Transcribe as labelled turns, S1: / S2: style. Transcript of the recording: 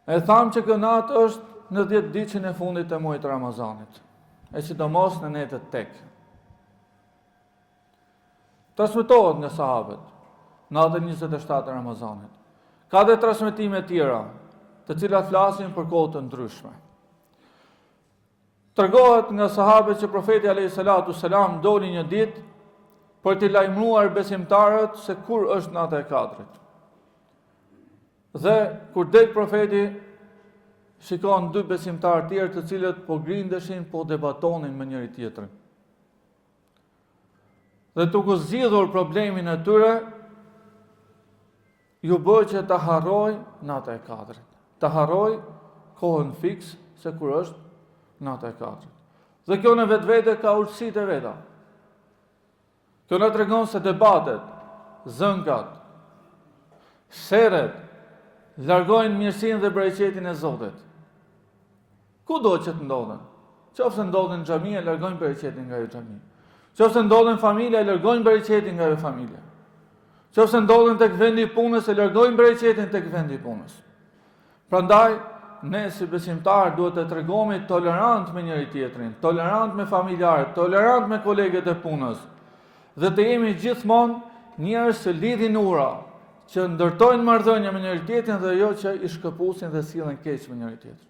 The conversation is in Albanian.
S1: E thamë që kjo natë është në 10 ditën e fundit të muajit Ramazanit, e sidomos në netët tek. Transmetohet nga sahabët natën 27 Ramazanit. Ka dhe transmetime tjera, të cilat flasin për kohë të ndryshme. Tregohet nga sahabët që profeti a.s. doli një ditë për t'i lajmëruar besimtarët se kur është nata e Kadrit. Dhe kur del profeti, shikon 2 besimtarë tjerë të cilët po grindeshin, po debatonin me njëri tjetrin. Dhe duke zgjidhur problemin e tyre, ju bë që ta harroj nata e Kadrit. Ta harroj kohën fiks se kur është nata e Kadrit. Dhe kjo në vetvete ka urtësitë e veta. Kjo na tregon se debatet, zënkat, sherret largojnë mirësinë dhe bereqetin e Zotit. Kudo që të ndodhen, qofse ndodhen në xhami, largojnë bereqetin nga ajo xhami. Qofse ndodhen familja, largojnë bereqetin nga ajo familje. Qofse ndodhen tek vendi i punës, largojnë bereqetin tek vendi i punës. Prandaj, ne si besimtarë duhet të tregojmë tolerant me njëri tjetrin, tolerant me familjarët, tolerant me kolegët e punës, dhe të jemi gjithmonë njerëz që lidhin ura, që ndërtojnë marrëdhënie me njëri tjetrin dhe jo që i shkëpusin dhe sillen keq me njëri tjetrin.